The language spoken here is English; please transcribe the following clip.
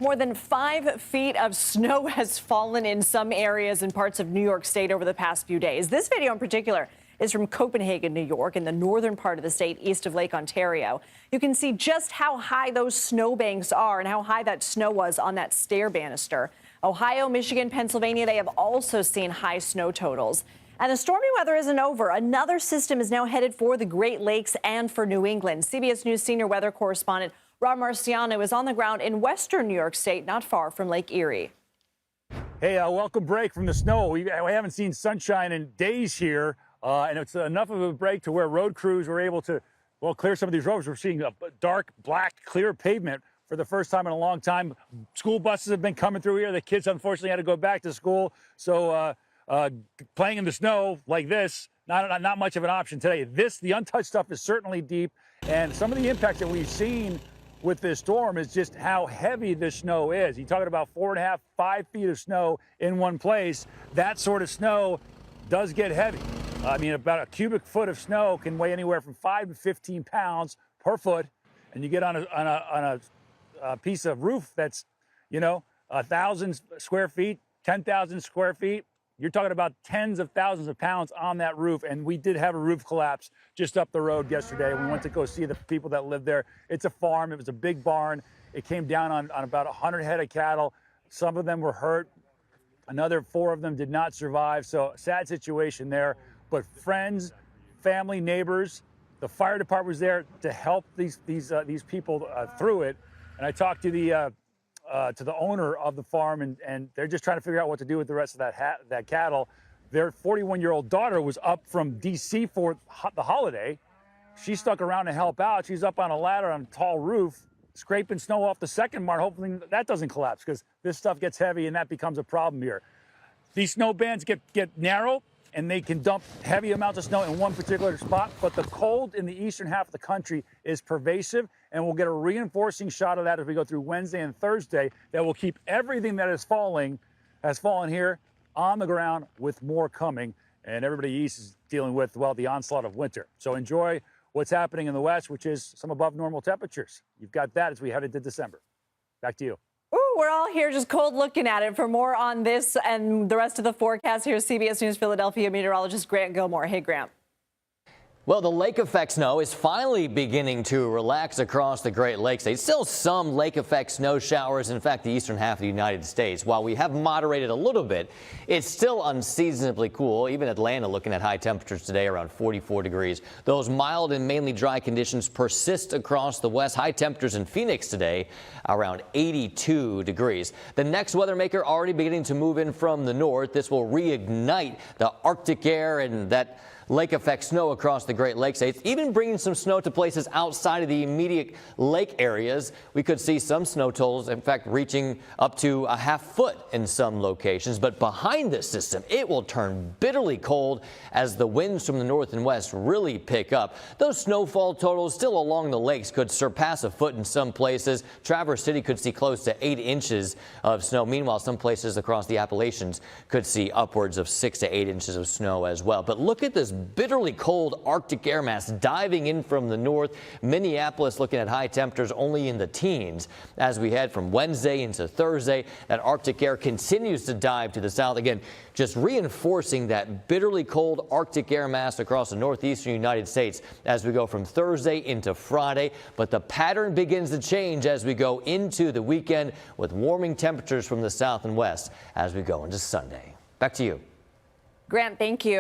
More than 5 feet of snow has fallen in some areas in parts of New York State over the past few days. This video in particular is from Copenhagen, New York, in the northern part of the state east of Lake Ontario. You can see just how high those snowbanks are and how high that snow was on that stair banister. Ohio, Michigan, Pennsylvania, they have also seen high snow totals. And the stormy weather isn't over. Another system is now headed for the Great Lakes and for New England. CBS News senior weather correspondent Rob Marciano is on the ground in western New York State, not far from Lake Erie. Hey, welcome break from the snow. We haven't seen sunshine in days here, and it's enough of a break to where road crews were able to, well, clear some of these roads. We're seeing a dark, black, clear pavement for the first time in a long time. School buses have been coming through here. The kids, unfortunately, had to go back to school. So playing in the snow like this, not much of an option today. The untouched stuff is certainly deep, and some of the impacts that we've seen with this storm is just how heavy the snow is. You're talking about 4.5, 5 feet of snow in one place. That sort of snow does get heavy. I mean, about a cubic foot of snow can weigh anywhere from 5 to 15 pounds per foot, and you get on a piece of roof that's, 1,000 square feet, 10,000 square feet. You're talking about tens of thousands of pounds on that roof, and we did have a roof collapse just up the road yesterday. We went to go see the people that live there. It's a farm. It was a big barn. It came down on about 100 head of cattle. Some of them were hurt. Another 4 of them did not survive. So sad situation there. But friends, family, neighbors, the fire department was there to help these people through it. And I talked to the owner of the farm, and they're just trying to figure out what to do with the rest of that cattle. Their 41-year-old daughter was up from D.C. for the holiday. She stuck around to help out. She's up on a ladder on a tall roof, scraping snow off the second barn, hoping that doesn't collapse, because this stuff gets heavy and that becomes a problem here. These snow bands get narrow, and they can dump heavy amounts of snow in one particular spot, but the cold in the eastern half of the country is pervasive, and we'll get a reinforcing shot of that as we go through Wednesday and Thursday that will keep everything that has fallen here on the ground, with more coming, and everybody east is dealing with, well, the onslaught of winter. So enjoy what's happening in the west, which is some above normal temperatures. You've got that as we head into December. Back to you. Ooh, we're all here just cold looking at it. For more on this and the rest of the forecast, here's CBS News Philadelphia meteorologist Grant Gilmore. Hey, Grant. Well, the lake effect snow is finally beginning to relax across the Great Lakes. There's still some lake effect snow showers. In fact, the eastern half of the United States. While we have moderated a little bit, it's still unseasonably cool. Even Atlanta looking at high temperatures today around 44 degrees. Those mild and mainly dry conditions persist across the west. High temperatures in Phoenix today around 82 degrees. The next weather maker already beginning to move in from the north. This will reignite the Arctic air and that lake effect snow across the Great Lakes. It's even bringing some snow to places outside of the immediate lake areas. We could see some snow totals, in fact, reaching up to a half foot in some locations. But behind this system, it will turn bitterly cold as the winds from the north and west really pick up. Those snowfall totals still along the lakes could surpass a foot in some places. Traverse City could see close to 8 inches of snow. Meanwhile, some places across the Appalachians could see upwards of 6 to 8 inches of snow as well. But look at this bitterly cold Arctic air mass diving in from the north. Minneapolis looking at high temperatures only in the teens as we head from Wednesday into Thursday. That Arctic air continues to dive to the south. Again, just reinforcing that bitterly cold Arctic air mass across the northeastern United States as we go from Thursday into Friday. But the pattern begins to change as we go into the weekend with warming temperatures from the south and west as we go into Sunday. Back to you. Grant, thank you.